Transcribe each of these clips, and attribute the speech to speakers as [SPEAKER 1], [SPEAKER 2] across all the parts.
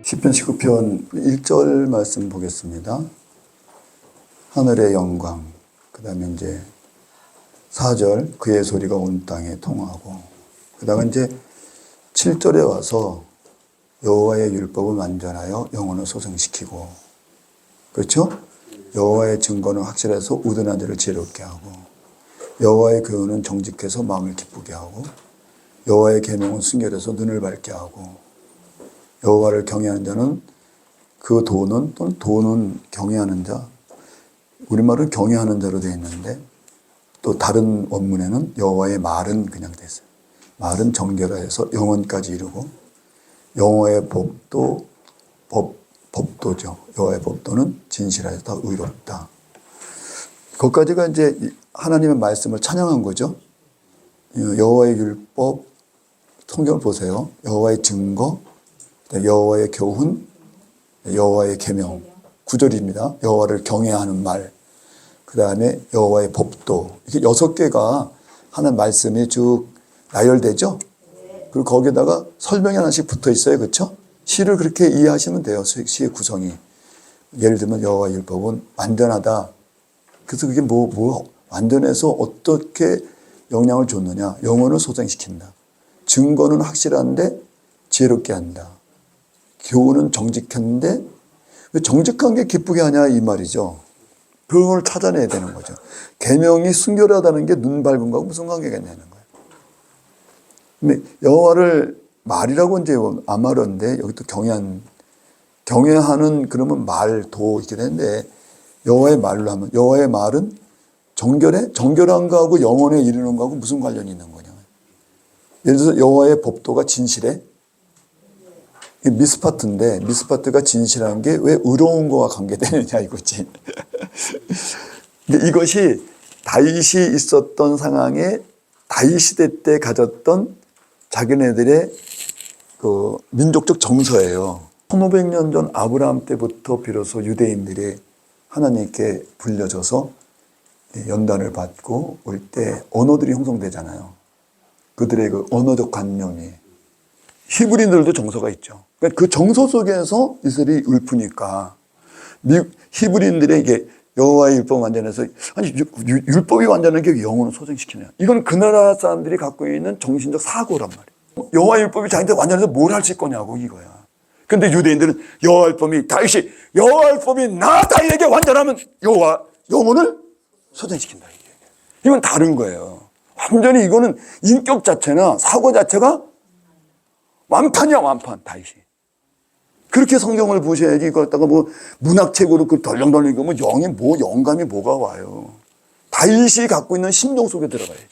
[SPEAKER 1] 시편 19편 1절 말씀 보겠습니다. 하늘의 영광, 그 다음에 이제 4절 그의 소리가 온 땅에 통하고, 그 다음에 이제 7절에 와서 여호와의 율법을 완전하여 영혼을 소생시키고, 그렇죠? 여호와의 증거는 확실해서 우둔한 자를 지혜롭게 하고, 여호와의 교훈은 정직해서 마음을 기쁘게 하고, 여호와의 계명은 순결해서 눈을 밝게 하고, 여호와를 경외하는 자는 그 도는, 또는 도는 경외하는 자, 우리말은 경외하는 자로 되어 있는데 또 다른 원문에는 여호와의 말은 그냥 돼 있어요. 말은 정결하여서 영원까지 이르고, 여호와의 법도 법도죠. 여호와의 법도는 진실하여서 의롭다. 거기까지가 이제 하나님의 말씀을 찬양한 거죠. 여호와의 율법, 성경을 보세요. 여호와의 증거, 여호와의 교훈, 여호와의 계명, 9절입니다. 여호와를 경외하는 말, 그 다음에 여호와의 법도, 이렇게 6개가 하는 말씀이 쭉 나열되죠. 그리고 거기에다가 설명이 하나씩 붙어 있어요. 그렇죠? 시를 그렇게 이해하시면 돼요. 시의 구성이. 예를 들면 여호와의 율법은 완전하다. 그래서 그게 완전해서 어떻게 영향을 줬느냐. 영혼을 소생시킨다. 증거는 확실한데 지혜롭게 한다. 교훈은 정직한데 왜 정직한 게 기쁘게 하냐 이 말이죠. 그걸 찾아내야 되는 거죠. 계명이 순결하다는 게 눈 밝은 거하고 무슨 관계가 있냐는 거예요. 근데 여호와를 말이라고 이제 아말인데 여기 또 경외하는 그러면 말도 있게 되는데, 여호와의 말로 하면 여호와의 말은 정결해? 정결한 거하고 영혼에 이르는 거하고 무슨 관련이 있는 거냐. 예를 들어서 여호와의 법도가 진실해? 미스파트인데 미스파트가 진실한 게 왜 의로운 거와 관계되느냐 이거지. 근데 이것이 다윗이 있었던 상황에 다윗 시대 때 가졌던 자기네들의 그 민족적 정서예요. 1500년 전 아브라함 때부터 비로소 유대인들이 하나님께 불려져서 연단을 받고 올 때 언어들이 형성되잖아요. 그들의 그 언어적 관념이. 히브리인들도 정서가 있죠. 그러니까 그 정서 속에서 이스라엘이 읊으니까 히브리인들에게 여호와의 율법 완전해서, 아니 율법이 완전한 게 영혼을 소생시키냐. 이건 그 나라 사람들이 갖고 있는 정신적 사고란 말이에요. 여호와의 율법이 자기한테 완전해서 뭘 할 수 있거냐고 이거야. 근데 유대인들은 여호와의 율법이 다윗이 여호와의 율법이 나 다윗에게 완전하면 영혼을 소생시킨다. 이건 다른 거예요. 완전히 이거는 인격 자체나 사고 자체가 완판이야, 완판, 다윗이. 그렇게 성경을 보셔야지, 이거 갖다가 문학책으로 그 덜렁덜렁 읽으면 영감이 뭐가 와요. 다윗이 갖고 있는 심정 속에 들어가야지.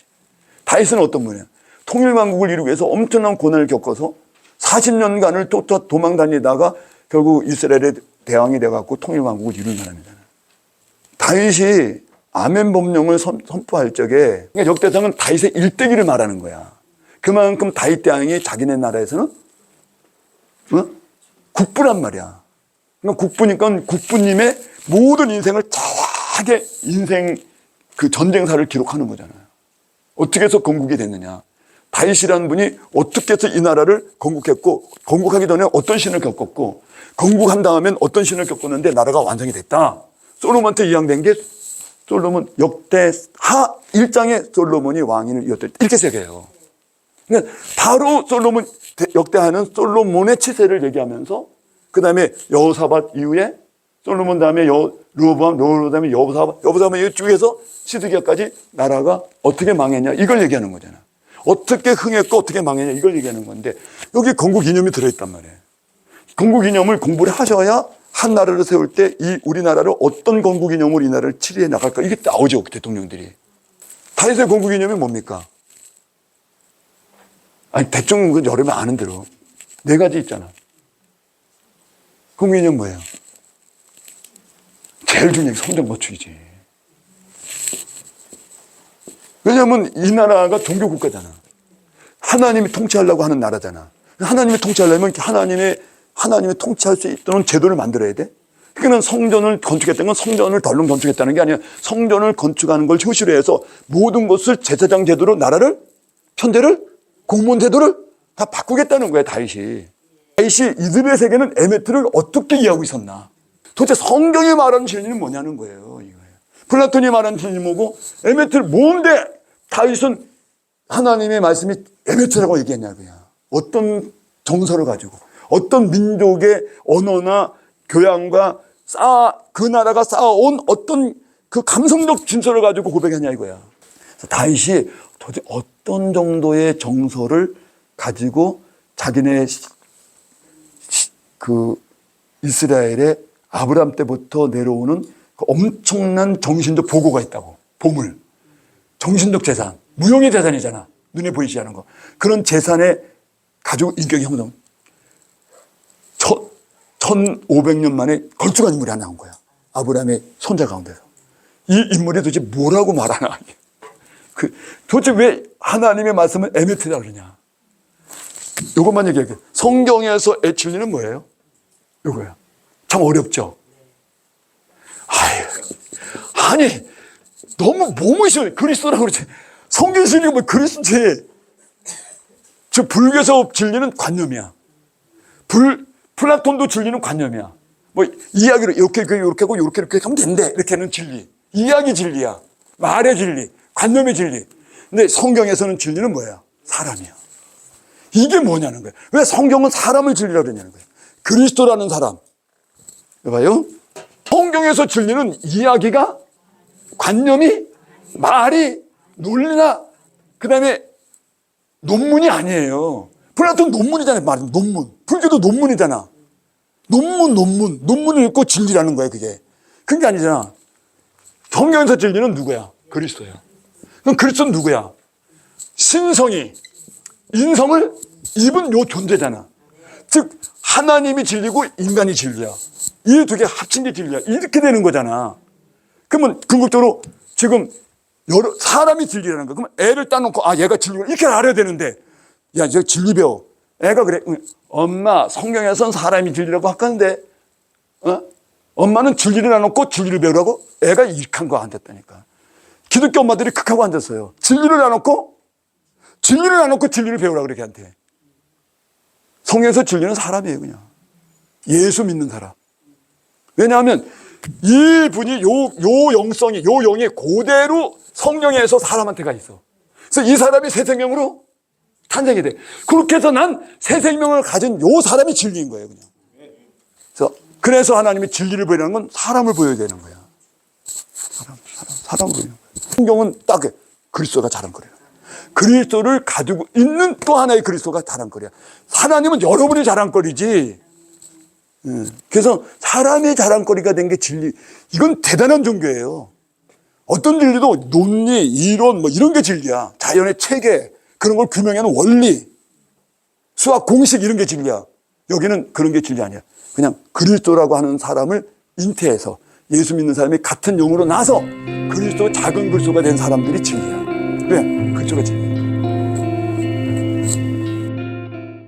[SPEAKER 1] 다윗은 어떤 분이야? 통일왕국을 이루기 위해서 엄청난 고난을 겪어서 40년간을 도망 다니다가 결국 이스라엘의 대왕이 돼갖고 통일왕국을 이룬 사람이잖아요. 다윗이 아멘 법령을 선포할 적에, 그러니까 역대상은 다윗의 일대기를 말하는 거야. 그만큼 다윗 대왕이 자기네 나라에서는 국부란 말이야. 그러니까 국부니까 국부님의 모든 인생을 정확하게 인생 그 전쟁사를 기록하는 거잖아요. 어떻게 해서 건국이 됐느냐. 다윗이라는 분이 어떻게 해서 이 나라를 건국했고, 건국하기 전에 어떤 신을 겪었고, 건국한 다음엔 어떤 신을 겪었는데 나라가 완성이 됐다. 솔로몬한테 이양된 게 솔로몬 역대하 1장에 솔로몬이 왕위를 이었다. 이렇게 시작해요. 그러니까 바로 솔로몬 역대하는 솔로몬의 치세를 얘기하면서, 그 다음에 여호사밧 이후에 솔로몬 다음에 르호보암 다음에 여호사밧 쭉 해서 시드기야까지 나라가 어떻게 망했냐 이걸 얘기하는 거잖아. 어떻게 흥했고 어떻게 망했냐 이걸 얘기하는 건데, 여기 건국 이념이 들어있단 말이에요. 건국 이념을 공부를 하셔야 한 나라를 세울 때 이 우리나라를 어떤 건국 이념으로 이 나라를 치리해 나갈까 이게 나오죠. 대통령들이. 다윗의 건국 이념이 뭡니까? 아니, 대충 여름에 아는 대로 4가지 있잖아. 건국 이념 뭐예요? 제일 중요한 게 성전 건축이지. 왜냐하면 이 나라가 종교국가잖아. 하나님이 통치하려고 하는 나라잖아. 하나님이 통치하려면 하나님이 통치할 수 있도록 제도를 만들어야 돼. 그러니까 성전을 건축했다는 건 성전을 덜렁 건축했다는 게 아니라 성전을 건축하는 걸 효시로 해서 모든 것을 제사장 제도로 나라를, 편대를, 공무원 제도를 다 바꾸겠다는 거야, 다윗이. 다윗이 이들의 세계는 에메트를 어떻게 이해하고 있었나? 도대체 성경이 말하는 진리는 뭐냐는 거예요. 이거예요. 플라톤이 말하는 진리는 뭐고 에메트를 뭔데 다윗은 하나님의 말씀이 에메트라고 얘기했냐고요. 어떤 정서를 가지고 어떤 민족의 언어나 교양과 그 나라가 쌓아온 어떤 그 감성적 진설을 가지고 고백했냐 이거야. 그래서 다윗이 도대체 어떤 정도의 정서를 가지고 자기네 그 이스라엘의 아브라함 때부터 내려오는 그 엄청난 정신적 보고가 있다고. 보물, 정신적 재산, 무형의 재산이잖아. 눈에 보이지 않은 거. 그런 재산에 가지고 인격이 형성. 1500년 만에 걸쭉한 인물이 하나 나온 거야. 아브라함의 손자 가운데서. 이 인물이 도대체 뭐라고 말하나. 도대체 왜 하나님의 말씀을 에메트라고 그러냐. 이것만 얘기할게요. 성경에서 진리는 뭐예요? 이거야. 참 어렵죠? 아니, 너무 몸이셔. 그리스도라고 그러지. 성경 진리가 뭐 그리스도지. 저 불교에서 진리는 관념이야. 플라톤도 진리는 관념이야. 뭐 이야기로 이렇게 하고 이렇게 하면 된대. 이렇게 하는 진리. 이야기 진리야. 말의 진리. 관념의 진리. 근데 성경에서는 진리는 뭐야? 사람이야. 이게 뭐냐는 거야. 왜 성경은 사람을 진리라고 그러냐는 거야. 그리스도라는 사람. 봐요. 성경에서 진리는 이야기가, 관념이, 말이, 논리나 그 다음에 논문이 아니에요. 플라톤 논문이잖아요. 말은 논문. 불교도 논문이잖아. 논문을 읽고 진리라는 거야. 그게 아니잖아. 성경에서 진리는 누구야? 그리스도야. 그럼 그리스도는 누구야? 신성이 인성을 입은 요 존재잖아. 즉 하나님이 진리고 인간이 진리야. 이 두 개 합친 게 진리야. 이렇게 되는 거잖아. 그러면 궁극적으로 지금 여러 사람이 진리라는 거야. 그러면 애를 따놓고 얘가 진리구나 이렇게 알아야 되는데, 야 이제 진리 배워. 애가 그래. 엄마 성경에선 사람이 진리라고 할건데 엄마는 진리를 나놓고 진리를 배우라고. 애가 이렇게 한 거 안 됐다니까. 기독교 엄마들이 극하고 앉았어요. 진리를 나놓고 진리를 배우라 그렇게 한테. 성경에서 진리는 사람이에요. 그냥 예수 믿는 사람. 왜냐하면 이분이 요 영성이, 요 영이 그대로 성령에서 사람한테가 있어. 그래서 이 사람이 새 생명으로 탄생이 돼. 그렇게 해서 난 새 생명을 가진 요 사람이 진리인 거예요. 그냥. 그래서 하나님이 진리를 보이라는 건 사람을 보여야 되는 거야. 사람을 보이는 거야. 성경은 딱 그리스도가 자랑거리야. 그리스도를 가지고 있는 또 하나의 그리스도가 자랑거리야. 하나님은 여러분이 자랑거리지. 그래서 사람의 자랑거리가 된 게 진리. 이건 대단한 종교예요. 어떤 진리도 논리, 이론 뭐 이런 게 진리야. 자연의 체계, 그런 걸 규명하는 원리, 수학 공식 이런 게 진리야. 여기는 그런 게 진리 아니야. 그냥 그리스도라고 하는 사람을 잉태해서 예수 믿는 사람이 같은 영으로 나서 그리스도 작은 그리스도가 된 사람들이 진리야. 왜? 그리스도가 진리야.